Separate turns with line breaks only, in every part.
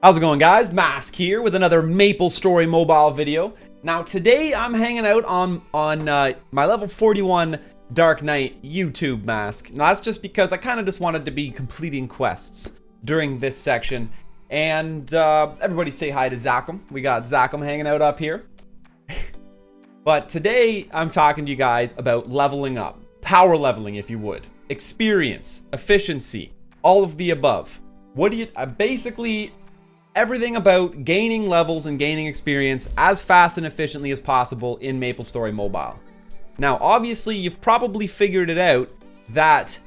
How's it going, guys? Mask here with another MapleStory mobile video. Now today I'm hanging out on my level 41 Dark Knight YouTube mask. Now that's just because I kind of just wanted to be completing quests during this section. And everybody say hi to Zachem. We got Zachem hanging out up here. But today I'm talking to you guys about leveling up. Power leveling, if you would. Experience, efficiency, all of the above. What do you basically everything about gaining levels and gaining experience as fast and efficiently as possible in MapleStory Mobile. Now, obviously, you've probably figured it out that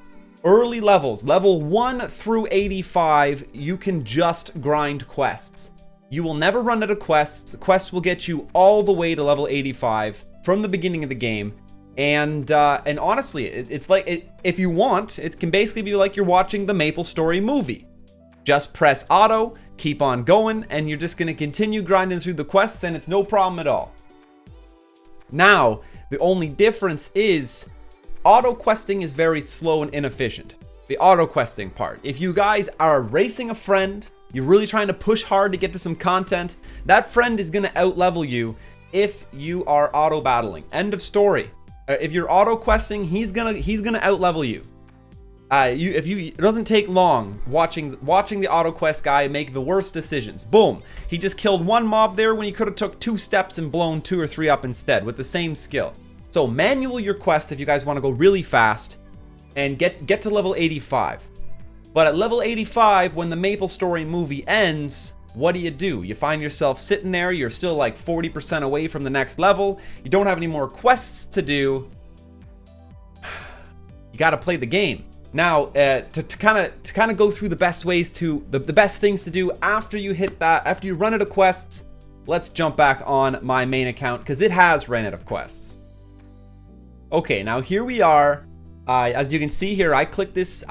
early levels, level 1 through 85, you can just grind quests. You will never run out of quests. The quests will get you all the way to level 85 from the beginning of the game. And honestly, it's like, if you want, it can basically be like you're watching the MapleStory movie. Just press auto, keep on going, and you're just going to continue grinding through the quests, and it's no problem at all. Now, the only difference is auto questing is very slow and inefficient. The auto questing part. If you guys are racing a friend, you're really trying to push hard to get to some content, that friend is going to out-level you if you are auto battling. End of story. If you're auto questing, he's gonna out-level you. It doesn't take long watching the auto quest guy make the worst decisions. Boom, he just killed one mob there when he could have took 2 steps and blown 2 or 3 up instead with the same skill. So manual your quests if you guys want to go really fast and get to level 85. But at level 85, when the MapleStory movie ends, what do? You find yourself sitting there, you're still like 40% away from the next level, you don't have any more quests to do. You got to play the game. Now, to kind of go through the best ways to the best things to do after you hit that, after you run out of quests, let's jump back on my main account because it has ran out of quests. Okay, now here we are. As you can see here, I click this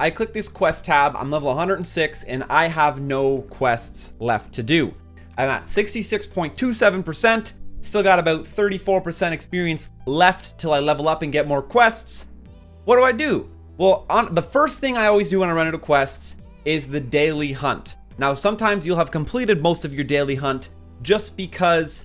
quest tab. I'm level 106 and I have no quests left to do. I'm at 66.27%. Still got about 34% experience left till I level up and get more quests. What do? Well, the first thing I always do when I run out of quests is the daily hunt. Now, sometimes you'll have completed most of your daily hunt just because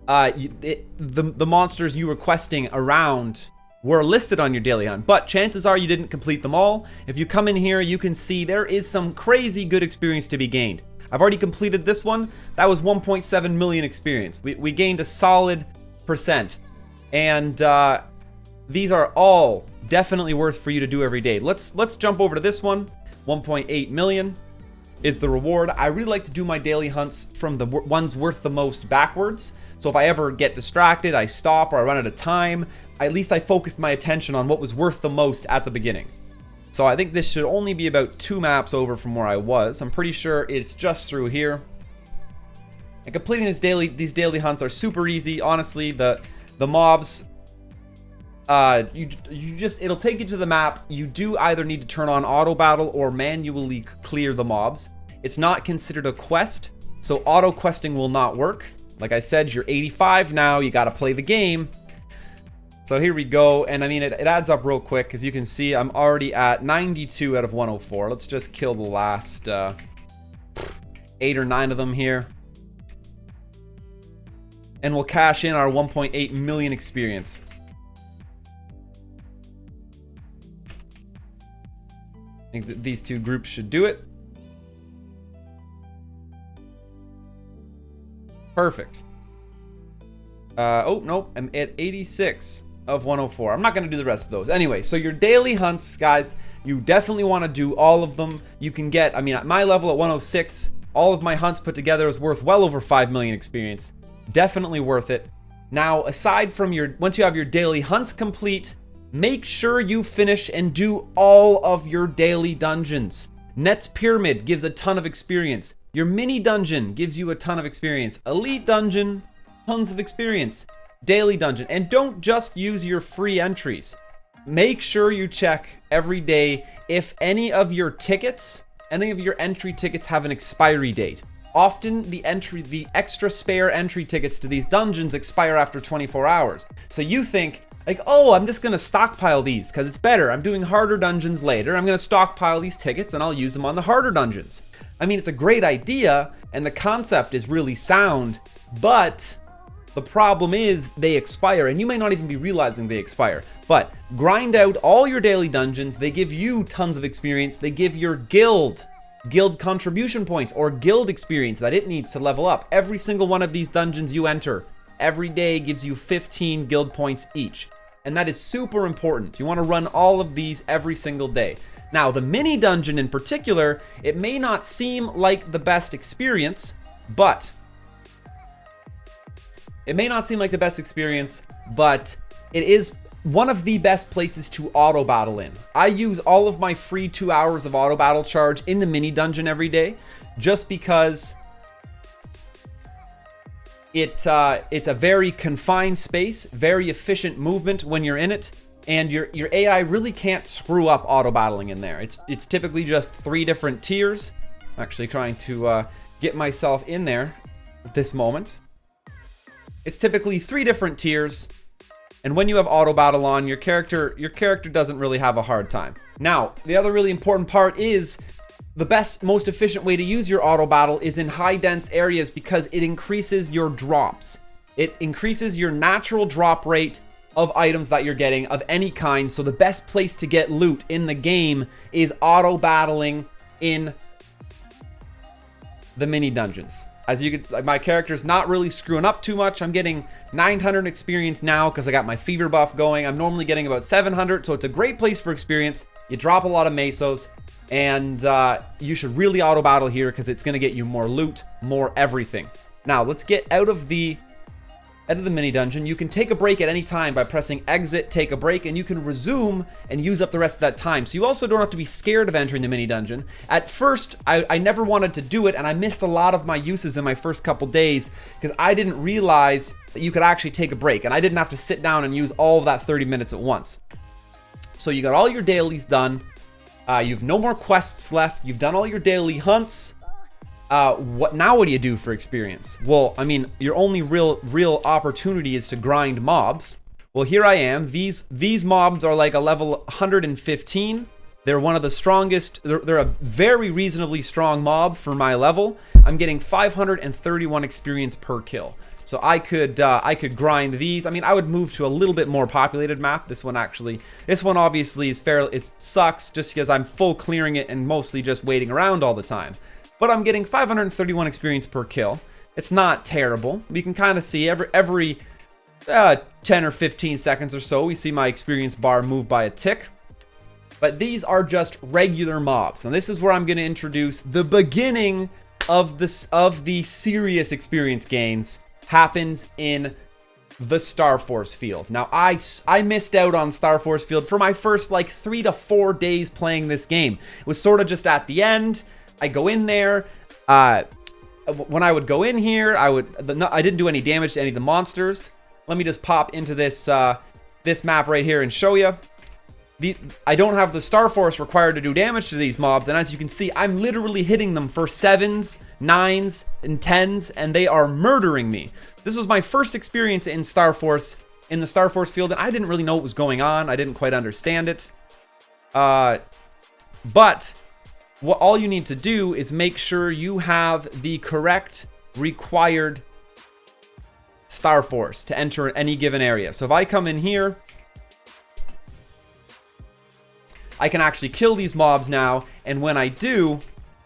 the monsters you were questing around were listed on your daily hunt, but chances are you didn't complete them all. If you come in here, you can see there is some crazy good experience to be gained. I've already completed this one. That was 1.7 million experience. We gained a solid percent, and these are all definitely worth for you to do every day. Let's jump over to this one. 1.8 million is the reward. I really like to do my daily hunts from the ones worth the most backwards. So if I ever get distracted, I stop, or I run out of time, at least I focused my attention on what was worth the most at the beginning. So I think this should only be about 2 maps over from where I was. I'm pretty sure it's just through here. And completing these daily hunts are super easy. Honestly, the mobs, it'll take you to the map. You do either need to turn on auto battle or manually clear the mobs. It's not considered a quest, so auto questing will not work. Like I said, you're 85 now, you gotta play the game. So here we go, and I mean, it adds up real quick, because you can see I'm already at 92 out of 104. Let's just kill the last 8 or 9 of them here. And we'll cash in our 1.8 million experience. I think that these 2 groups should do it. Perfect. Oh, nope. I'm at 86 of 104. I'm not going to do the rest of those. Anyway, so your daily hunts, guys, you definitely want to do all of them. You can get, I mean, at my level at 106, all of my hunts put together is worth well over 5 million experience. Definitely worth it. Now, aside from once you have your daily hunts complete, make sure you finish and do all of your daily dungeons. Net's Pyramid gives a ton of experience. Your mini dungeon gives you a ton of experience. Elite dungeon, tons of experience. Daily dungeon. And don't just use your free entries. Make sure you check every day if any of your entry tickets have an expiry date. Often the extra spare entry tickets to these dungeons expire after 24 hours. So you think, like, oh, I'm just going to stockpile these because it's better. I'm doing harder dungeons later. I'm going to stockpile these tickets and I'll use them on the harder dungeons. I mean, it's a great idea and the concept is really sound, but the problem is they expire, and you may not even be realizing they expire. But grind out all your daily dungeons. They give you tons of experience. They give your guild contribution points or guild experience that it needs to level up. Every single one of these dungeons you enter every day gives you 15 guild points each. And that is super important. You want to run all of these every single day. Now, the mini dungeon in particular, it may not seem like the best experience, but it is one of the best places to auto battle in. I use all of my free 2 hours of auto battle charge in the mini dungeon every day, just because it's a very confined space, very efficient movement when you're in it, and your AI really can't screw up auto battling in there. It's typically just 3 different tiers. I'm actually trying to get myself in there at this moment. It's typically 3 different tiers, and when you have auto battle on, your character doesn't really have a hard time. Now, the other really important part is the best, most efficient way to use your auto battle is in high dense areas, because it increases your drops. It increases your natural drop rate of items that you're getting of any kind. So the best place to get loot in the game is auto battling in the mini dungeons. As you can, like, my character's not really screwing up too much. I'm getting 900 experience now because I got my fever buff going. I'm normally getting about 700, so it's a great place for experience. You drop a lot of mesos, and you should really auto battle here because it's going to get you more loot, more everything. Now let's get out of the mini dungeon. You can take a break at any time by pressing exit, take a break, and you can resume and use up the rest of that time. So you also don't have to be scared of entering the mini dungeon. At first, I never wanted to do it, and I missed a lot of my uses in my first couple days because I didn't realize that you could actually take a break, and I didn't have to sit down and use all of that 30 minutes at once. So you got all your dailies done. You've no more quests left. You've done all your daily hunts. What do you do for experience? Well, I mean, your only real opportunity is to grind mobs. Well, here I am. These mobs are like a level 115. They're one of the strongest. They're a very reasonably strong mob for my level. I'm getting 531 experience per kill. So I could grind these. I mean, I would move to a little bit more populated map. This one obviously is it sucks just because I'm full clearing it and mostly just waiting around all the time. But I'm getting 531 experience per kill. It's not terrible. We can kind of see every 10 or 15 seconds or so, we see my experience bar move by a tick. But these are just regular mobs. Now this is where I'm going to introduce the beginning of the serious experience gains. Happens in the Star Force field. Now I missed out on Star Force field for my first like 3 to 4 days playing this game. It was sort of just at the end. I go in there. When I would go in here, I didn't do any damage to any of the monsters. Let me just pop into this this map right here and show you. I don't have the Star Force required to do damage to these mobs, and as you can see, I'm literally hitting them for 7s, 9s, and 10s, and they are murdering me. This was my first experience in the Star Force field, and I didn't really know what was going on. I didn't quite understand it. But all you need to do is make sure you have the correct required Star Force to enter any given area. So if I come in here, I can actually kill these mobs now, and when I do,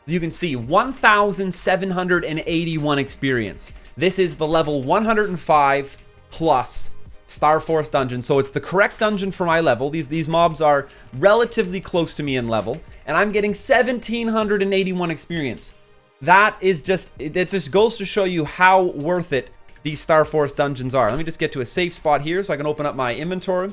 you can see 1,781 experience. This is the level 105 plus Star Force dungeon, so it's the correct dungeon for my level. These mobs are relatively close to me in level, and I'm getting 1,781 experience. It just goes to show you how worth it these Star Force dungeons are. Let me just get to a safe spot here so I can open up my inventory.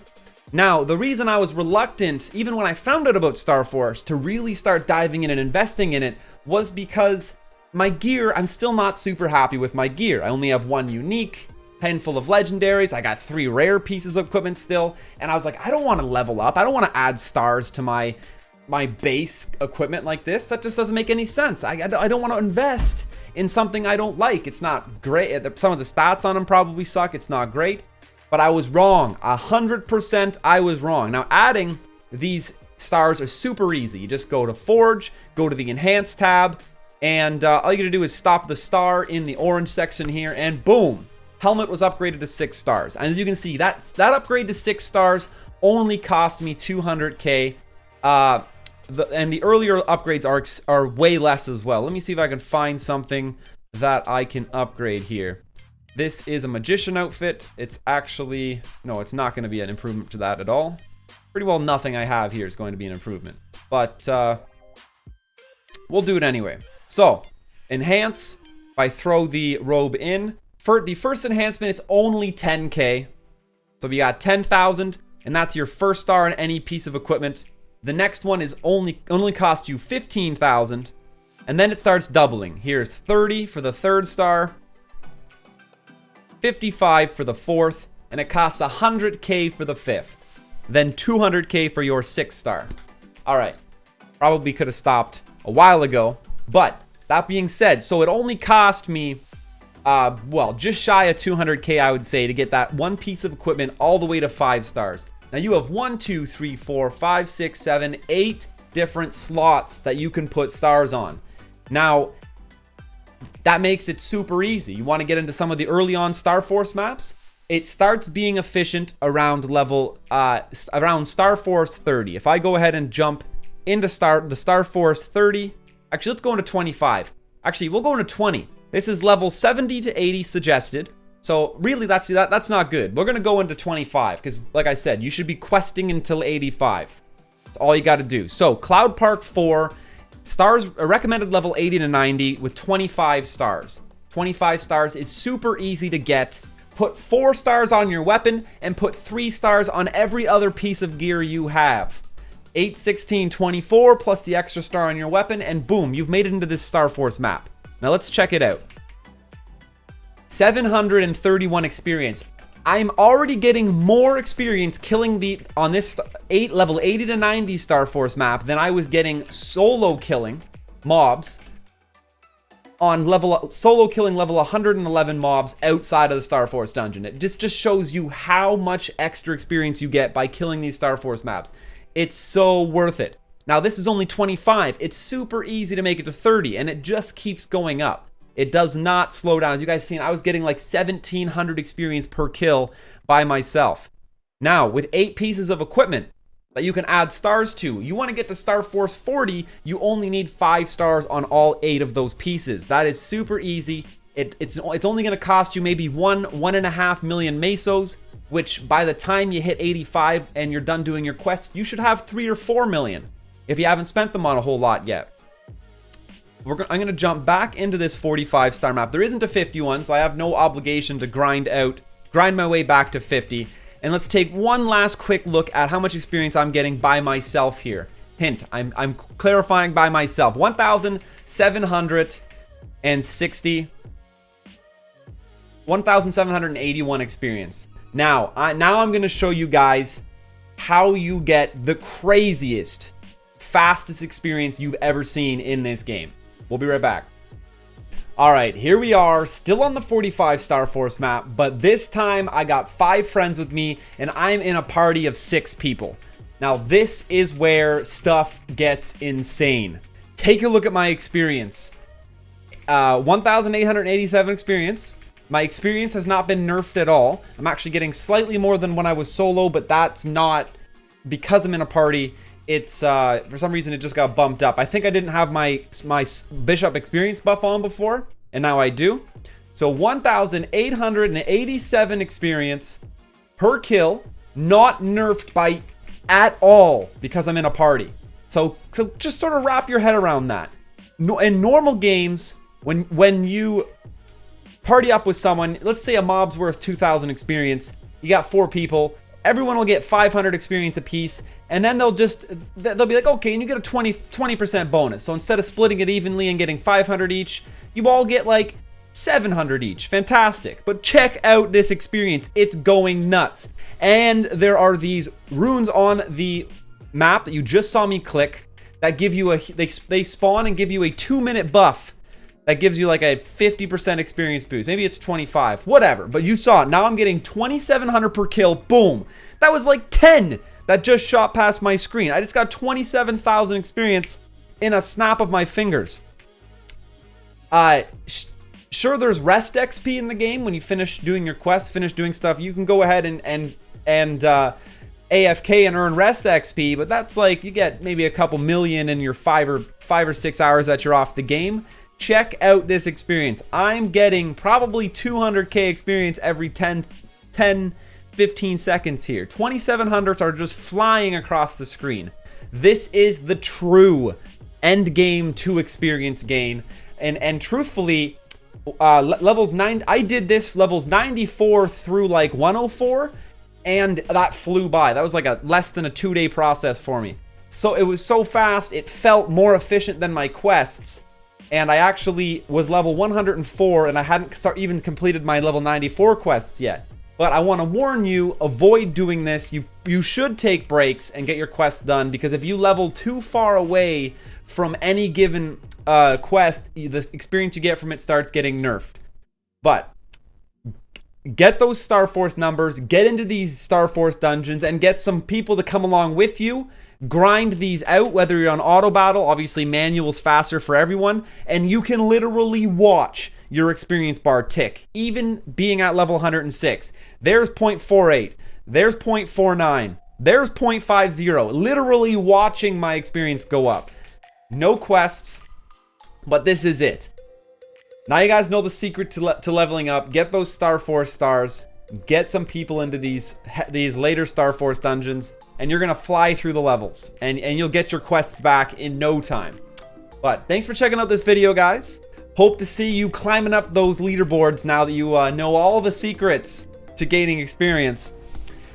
Now, the reason I was reluctant, even when I found out about Star Force, to really start diving in and investing in it was because my gear, I'm still not super happy with my gear. I only have 1 unique, handful of legendaries. I got 3 rare pieces of equipment still, and I was like, I don't want to level up. I don't want to add stars to my base equipment like this. That just doesn't make any sense. I don't want to invest in something I don't like. It's not great. Some of the stats on them probably suck. It's not great. But I was wrong. 100% I was wrong. Now, adding these stars are super easy. You just go to Forge, go to the Enhance tab, And all you gotta do is stop the star in the orange section here, and boom, helmet was upgraded to 6 stars. And as you can see, that upgrade to 6 stars only cost me 200k. And the earlier upgrades are way less as well. Let me see if I can find something that I can upgrade here. This is a magician outfit. It's actually, no, it's not going to be an improvement to that at all. Pretty well nothing I have here is going to be an improvement. But we'll do it anyway. So, enhance. If I throw the robe in. For the first enhancement, it's only 10k. So we got 10,000, and that's your first star on any piece of equipment. The next one is only cost you 15,000, and then it starts doubling. Here's 30 for the 3rd star, 55 for the 4th, and it costs 100k for the 5th. Then 200k for your 6th star. All right, probably could have stopped a while ago, but that being said, so it only cost me, well, just shy of 200k, I would say, to get that one piece of equipment all the way to 5 stars. Now you have 1, 2, 3, 4, 5, 6, 7, 8 different slots that you can put stars on. Now, that makes it super easy. You want to get into some of the early on Star Force maps? It starts being efficient around around Star Force 30. If I go ahead and jump into the Star Force 30, actually let's go into 25. Actually, we'll go into 20. This is level 70 to 80 suggested. So really, that's not good. We're gonna go into 25 because, like I said, you should be questing until 85. That's all you got to do. So Cloud Park 4 stars, a recommended level 80 to 90 with 25 stars. 25 stars is super easy to get. Put 4 stars on your weapon and put 3 stars on every other piece of gear you have. 8, 16, 24 plus the extra star on your weapon, and boom, you've made it into this Star Force map. Now let's check it out. 731 experience. I'm already getting more experience killing on this level 80 to 90 Star Force map than I was getting solo killing mobs on solo killing level 111 mobs outside of the Star Force dungeon. It just shows you how much extra experience you get by killing these Star Force maps. It's so worth it. Now this is only 25. It's super easy to make it to 30, and it just keeps going up. It does not slow down. As you guys seen, I was getting like 1,700 experience per kill by myself. Now, with 8 pieces of equipment that you can add stars to, you want to get to Star Force 40, you only need 5 stars on all 8 of those pieces. That is super easy. It's only going to cost you maybe 1.5 million mesos, which by the time you hit 85 and you're done doing your quests, you should have 3 or 4 million if you haven't spent them on a whole lot yet. I'm going to jump back into this 45 star map. There isn't a 51, so I have no obligation to grind my way back to 50. And let's take one last quick look at how much experience I'm getting by myself here. Hint, I'm clarifying by myself. 1,781 experience. Now I'm going to show you guys how you get the craziest, fastest experience you've ever seen in this game. We'll be right back. All right, here we are, still on the 45 Star Force map, but this time I got 5 friends with me, and I'm in a party of 6 people. Now, this is where stuff gets insane. Take a look at my experience. 1,887 experience. My experience has not been nerfed at all. I'm actually getting slightly more than when I was solo, but that's not because I'm in a party. It's for some reason it just got bumped up. I think I didn't have my bishop experience buff on before, and now I do. So 1,887 experience per kill, not nerfed by at all because I'm in a party. So just sort of wrap your head around that. In normal games, when you party up with someone, let's say a mob's worth 2,000 experience, you got 4 people. Everyone will get 500 experience apiece, and then they'll be like, okay, and you get a 20% bonus. So instead of splitting it evenly and getting 500 each, you all get like 700 each. Fantastic. But check out this experience. It's going nuts. And there are these runes on the map that you just saw me click that give you they spawn and give you a 2-minute buff. That gives you like a 50% experience boost. Maybe it's 25, whatever. But you saw it. Now I'm getting 2,700 per kill. Boom. That was like 10 that just shot past my screen. I just got 27,000 experience in a snap of my fingers. Sure, there's rest XP in the game. When you finish doing your quests, finish doing stuff, you can go ahead and AFK and earn rest XP, but that's like, you get maybe a couple million in your 5 or 6 hours that you're off the game. Check out this experience. I'm getting probably 200k experience every 10, 15 seconds here. 2700s are just flying across the screen. This is the true end game to experience gain. And truthfully, levels 9, I did this levels 94 through like 104, and that flew by. That was like a less than a 2-day process for me. So it was so fast, it felt more efficient than my quests. And I actually was level 104, and I hadn't even completed my level 94 quests yet. But I want to warn you, avoid doing this. You should take breaks and get your quests done, because if you level too far away from any given quest, the experience you get from it starts getting nerfed. But get those Star Force numbers, get into these Star Force dungeons, and get some people to come along with you. Grind these out, whether you're on auto battle. Obviously manual's faster for everyone, and you can literally watch your experience bar tick, even being at level 106. There's 0.48, there's 0.49, there's 0.50. Literally watching my experience go up. No quests, but this is it. Now you guys know the secret to leveling up. Get those Star Force stars. Get some people into these later Star Force dungeons, and you're gonna fly through the levels, and you'll get your quests back in no time. But thanks for checking out this video, guys. Hope to see you climbing up those leaderboards now that you know all the secrets to gaining experience.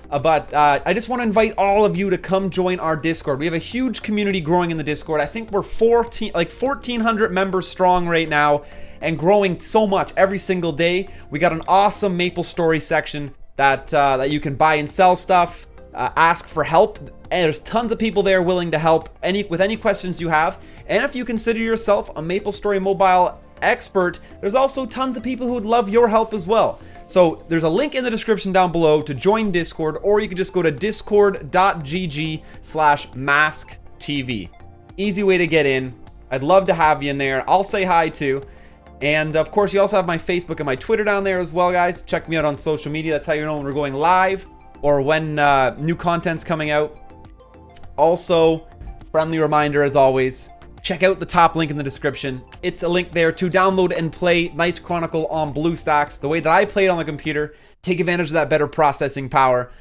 But I just want to invite all of you to come join our Discord. We have a huge community growing in the Discord. I think we're 1,400 members strong right now, and growing so much every single day. We got an awesome MapleStory section that you can buy and sell stuff, ask for help, and there's tons of people there willing to help with any questions you have. And if you consider yourself a MapleStory mobile expert, there's also tons of people who would love your help as well. So there's a link in the description down below to join Discord, or you can just go to discord.gg/masktv. Easy way to get in. I'd love to have you in there. I'll say hi too. And of course, you also have my Facebook and my Twitter down there as well, guys. Check me out on social media. That's how you know when we're going live or when new content's coming out. Also, friendly reminder as always, check out the top link in the description. It's a link there to download and play Knights Chronicle on BlueStacks, the way that I play it on the computer. Take advantage of that better processing power,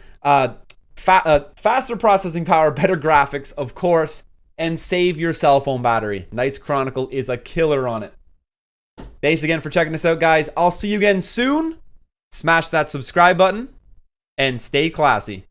faster processing power, better graphics, of course, and save your cell phone battery. Knights Chronicle is a killer on it. Thanks again for checking us out, guys. I'll see you again soon. Smash that subscribe button and stay classy.